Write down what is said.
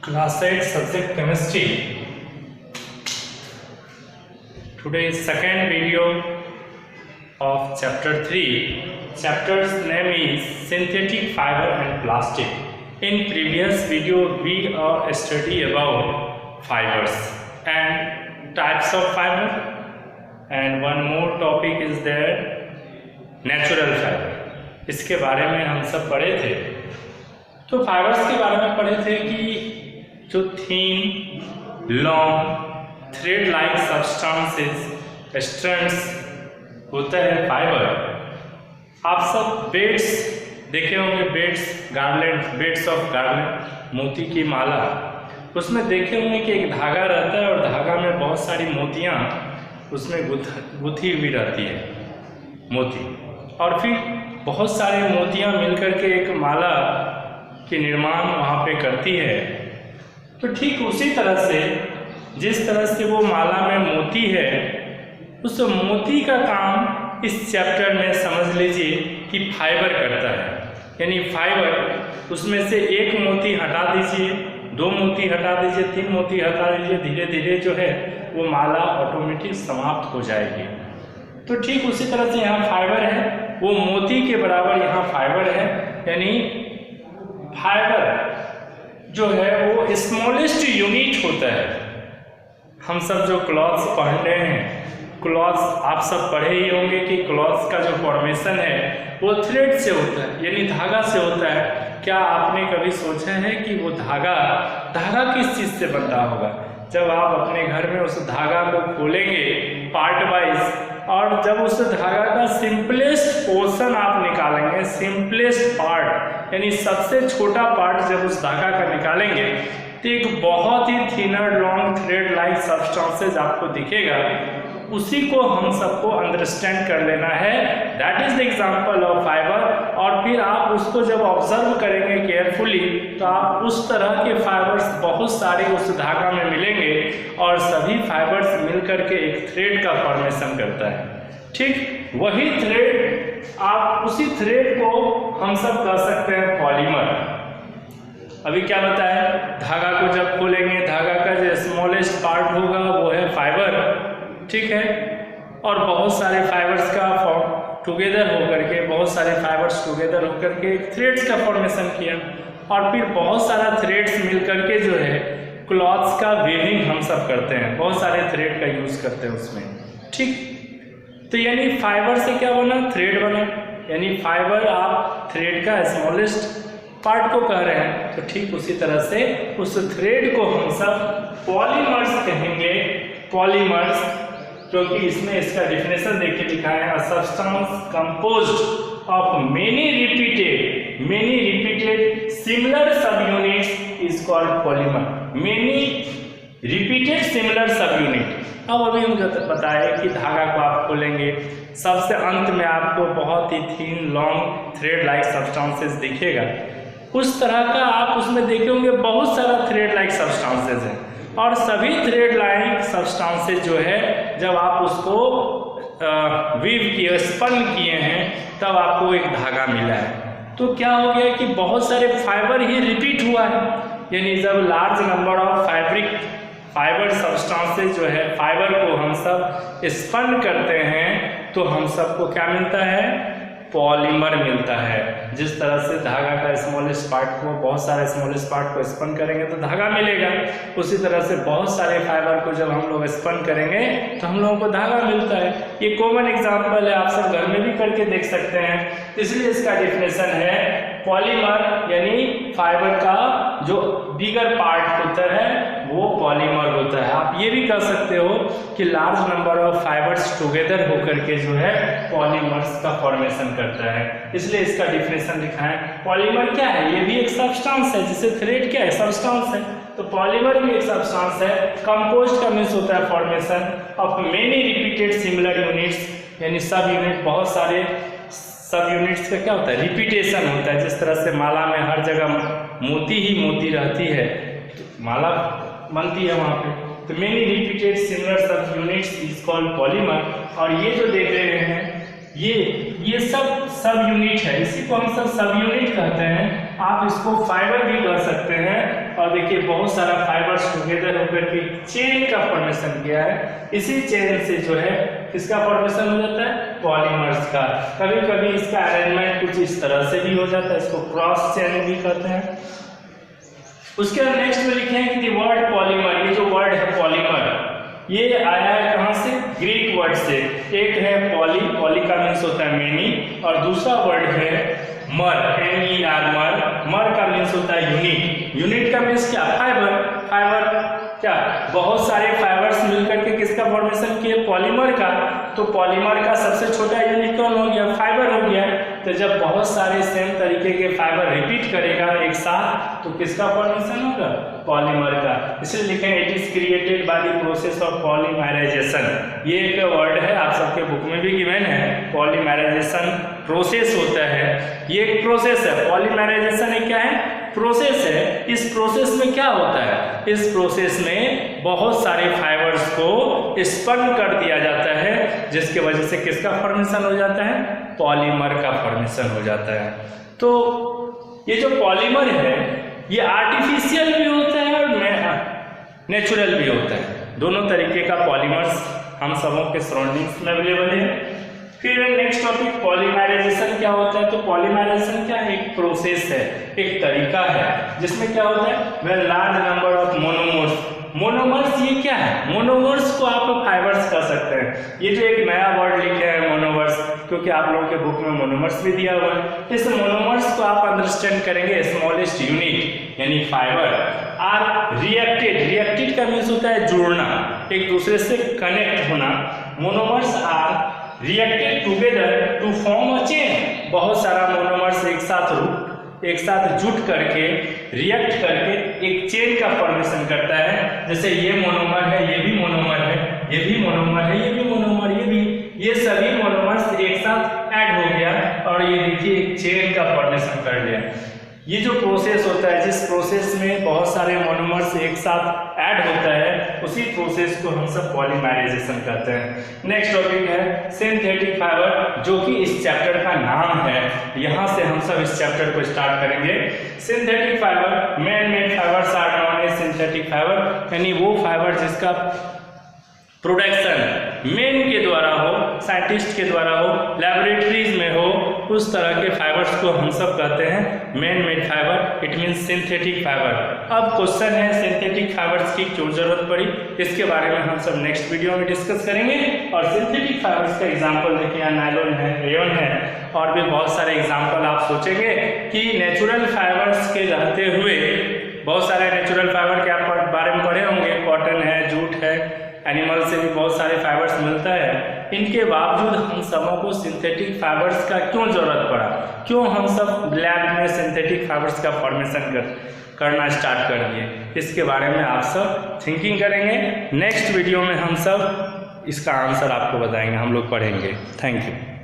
Class 8 subject chemistry. Today's second video of chapter 3. Chapter's name is synthetic fiber and plastic. In previous video we are study about fibers and types of fiber, and one more topic is there, natural fiber. इसके बारे में हम सब पढ़े थे। तो fibres के बारे में पढ़े थे कि जो thin long thread like substances strands होता है फाइबर। आप सब बेड्स देखे होंगे, बेड्स ऑफ गार्लैंड, मोती की माला। उसमें देखे होंगे कि एक धागा रहता है और धागा में बहुत सारी मोतियाँ उसमें गुथी हुई रहती है, मोती, और फिर बहुत सारे मोतियाँ मिलकर के एक माला के निर्माण वहाँ पे करती है। तो ठीक उसी तरह से जिस तरह से वो माला में मोती है, उस मोती का काम इस चैप्टर में समझ लीजिए कि फाइबर करता है। यानी फाइबर, उसमें से एक मोती हटा दीजिए, दो मोती हटा दीजिए, तीन मोती हटा दीजिए, धीरे धीरे जो है वो माला ऑटोमेटिक समाप्त हो जाएगी। तो ठीक उसी तरह से यहाँ फाइबर है, वो मोती के बराबर यहाँ फाइबर है। यानी फाइबर जो है वो स्मॉलेस्ट यूनिट होता है। हम सब जो क्लॉथ्स पहन रहे हैं, क्लॉथ्स आप सब पढ़े ही होंगे कि क्लॉथ्स का जो फॉर्मेशन है वो थ्रेड से होता है, यानी धागा से होता है। क्या आपने कभी सोचा है कि वो धागा किस चीज़ से बन रहा होगा? जब आप अपने घर में उस धागा को खोलेंगे पार्ट वाइज, और जब उस धागा का सिंपलेस्ट पोर्शन आप निकालेंगे, सिंपलेस्ट पार्ट यानी सबसे छोटा पार्ट जब उस धागा का निकालेंगे, तो एक बहुत ही thinner long thread like substances आपको दिखेगा। उसी को हम सबको अंडरस्टैंड कर लेना है। That is the example of fibre. और फिर आप उसको जब ऑब्जर्व करेंगे केयरफुली, तो आप उस तरह के फाइबर्स बहुत सारे उस धागा में मिलेंगे और सभी फाइबर्स मिलकर के एक थ्रेड का फॉर्मेशन करता है। ठीक वही थ्रेड, आप उसी थ्रेड को हम सब कह सकते हैं पॉलीमर। अभी क्या बताया, धागा को जब खोलेंगे, धागा का जो स्मॉलेस्ट पार्ट होगा वो है फाइबर, ठीक है। और बहुत सारे फाइबर्स का फॉर्म टुगेदर होकर के, बहुत सारे फाइबर्स टुगेदर होकर के एक थ्रेड्स का फॉर्मेशन किया, और फिर बहुत सारा थ्रेड्स मिलकर के जो है क्लॉथ्स का वीविंग हम सब करते हैं, बहुत सारे थ्रेड का यूज करते हैं उसमें, ठीक। तो यानी फाइबर से क्या बना, थ्रेड बना। यानी फाइबर आप थ्रेड का स्मॉलेस्ट पार्ट को कह रहे हैं। तो ठीक उसी तरह से उस थ्रेड को हम सब पॉलीमर्स कहेंगे। पॉलीमर्स, क्योंकि इसमें इसका डेफिनेशन देखिए लिखा है, a substance composed of many repeated similar sub units is called polymer. Many repeated similar sub unit. अब अभी हम बताए कि धागा को आप खोलेंगे, सबसे अंत में आपको बहुत ही थीन लॉन्ग थ्रेड लाइक सब्सटेंसेस दिखेगा। उस तरह का आप उसमें देखे होंगे बहुत सारा थ्रेड लाइक सब्सटेंसेस है, और सभी थ्रेड लाइक सब्सटेंसेस जो है जब आप उसको वीव किए, स्पन किए हैं, तब आपको एक धागा मिला है। तो क्या हो गया कि बहुत सारे फाइबर ही रिपीट हुआ है। यानी जब large number of fibre substances जो है, फाइबर को हम सब स्पन करते हैं, तो हम सबको क्या मिलता है, पॉलीमर मिलता है। जिस तरह से धागा का स्मॉलेस्ट पार्ट को, बहुत सारे स्मॉलेस्ट पार्ट को स्पन करेंगे तो धागा मिलेगा, उसी तरह से बहुत सारे फाइबर को जब हम लोग स्पन करेंगे तो हम लोगों को धागा मिलता है। ये कॉमन एग्जांपल है, आप सब घर में भी करके देख सकते हैं। इसलिए इसका डेफिनेशन है पॉलीमर, यानी फाइबर का जो बिगर पार्ट होता है वो पॉलीमर होता है। आप ये भी कह सकते हो कि large number of fibres together होकर के जो है पॉलीमर्स का फॉर्मेशन करता है। इसलिए इसका डेफिनेशन लिखा है। पॉलीमर क्या है, ये भी एक सब्सटेंस है, जिसे थ्रेड क्या है, सब्सटेंस है। तो पॉलीमर भी एक सब्सटेंस है। कंपोज्ड का मीन्स होता है formation of many repeated similar units, यानी सब यूनिट, बहुत सारे सब यूनिट्स का क्या होता है, रिपीटेशन होता है। जिस तरह से माला में हर जगह मोती ही मोती रहती है, तो माला बनती है वहाँ पे, तो many repeated similar sub units is called polymer. और ये जो देख रहे हैं ये सब यूनिट है, इसी को हम सब यूनिट कहते हैं। आप इसको फाइबर भी कह सकते हैं। और देखिए बहुत सारा फाइबर्स टुगेदर होकर के चेन का फॉर्मेशन किया है। इसी चेन से जो है किसका फॉर्मेशन हो जाता है, पॉलीमर्स का। कभी कभी इसका अरेंजमेंट कुछ इस तरह से भी हो जाता है, इसको क्रॉस चेन भी कहते हैं। उसके बाद नेक्स्ट में लिखे हैं कि वर्ड पॉलीमर, ये जो वर्ड है पॉलीमर ये आया है कहाँ से, ग्रीक वर्ड से। एक है पॉली, पॉली का मीन्स होता है मेनी, और दूसरा वर्ड है मर, MER मर। मर का मीन्स होता है यूनिट। यूनिट का मीन्स क्या, फाइबर। फाइबर क्या, बहुत सारे फाइबर्स मिलकर के किसका फॉर्मेशन किए, पॉलीमर का। तो पॉलीमर का सबसे छोटा यूनिट कौन हो गया, फाइबर हो गया। तो जब बहुत सारे सेम तरीके के फाइबर रिपीट करेगा एक साथ तो किसका फॉर्मेशन होगा, पॉलीमर का। इसलिए लिखे it is created by the process of polymerisation. ये एक वर्ड है, आप सबके बुक में भी गिवन है। पॉलीमराइजेशन प्रोसेस होता है, ये एक प्रोसेस है। पॉलीमराइजेशन एक क्या है, प्रोसेस है। इस प्रोसेस में क्या होता है, इस प्रोसेस में बहुत सारे फाइबर्स को स्पन कर दिया जाता है, जिसके वजह से किसका फॉर्मेशन हो जाता है, पॉलीमर का फॉर्मेशन हो जाता है। तो ये जो पॉलीमर है ये आर्टिफिशियल भी होता है और नेचुरल भी होता है। दोनों तरीके का पॉलीमर्स हम सबों के सराउंडिंग्स में अवेलेबल है। फिर नेक्स्ट टॉपिक पॉलीमराइजेशन क्या होता है। तो पॉलीमराइजेशन क्या है, एक प्रोसेस है, एक तरीका है, जिसमें क्या होता है, when large number of monomers. Monomers ये क्या है, मोनोमर्स को आप फाइबर्स कह सकते हैं। ये जो एक नया वर्ड लिखे हैं मोनोमर्स, क्योंकि आप लोगों के बुक में मोनोमर्स भी दिया हुआ है। इस मोनोमर्स को आप अंडरस्टैंड करेंगे स्मॉलेस्ट यूनिट यानी फाइबर आर रिएक्टेड। रिएक्टेड का मीन्स होता है जुड़ना, एक दूसरे से कनेक्ट होना। Monomers are reacted together to form a chain. बहुत सारा मोनोमर्स एक साथ जुट करके रिएक्ट करके एक चेन का फॉर्मेशन करता है। जैसे ये मोनोमर है, ये भी मोनोमर है, ये भी मोनोमर है, ये भी मोनोमर, ये भी, ये सभी मोनोमर्स एक साथ ऐड हो गया और ये देखिए एक चेन का फॉर्मेशन कर लिया। ये जो प्रोसेस होता है, जिस प्रोसेस में बहुत सारे मोनोमर्स एक साथ ऐड होता है, उसी प्रोसेस को हम सब पॉलीमराइजेशन कहते हैं। नेक्स्ट टॉपिक है सिंथेटिक फाइबर, जो कि इस चैप्टर का नाम है। यहाँ से हम सब इस चैप्टर को स्टार्ट करेंगे। Synthetic fibre, man made fibres are known as synthetic fibre, यानी वो फाइबर जिसका प्रोडक्शन मैन के द्वारा हो, साइंटिस्ट के द्वारा हो, लैबोरेटरीज में हो, उस तरह के फाइबर्स को हम सब कहते हैं man made fibre. It means synthetic fibre. अब क्वेश्चन है सिंथेटिक फाइबर्स की क्यों जरूरत पड़ी, इसके बारे में हम सब नेक्स्ट वीडियो में डिस्कस करेंगे। और सिंथेटिक फाइबर्स का एग्जाम्पल देखिए, नायलॉन है, रेयन है, और भी बहुत सारे एग्जाम्पल आप सोचेंगे कि नेचुरल फाइबर्स के रहते हुए बहुत सारे नेचुरल फाइबर के आप बारे में पढ़े होंगे, कॉटन है, जूट है, एनिमल से भी बहुत सारे फाइबर्स मिलता है। इनके बावजूद हम सबों को सिंथेटिक फाइबर्स का क्यों जरूरत पड़ा, क्यों हम सब लैब में सिंथेटिक फाइबर्स का फॉर्मेशन करना स्टार्ट कर दिए, इसके बारे में आप सब थिंकिंग करेंगे। नेक्स्ट वीडियो में हम सब इसका आंसर आपको बताएंगे, हम लोग पढ़ेंगे। Thank you.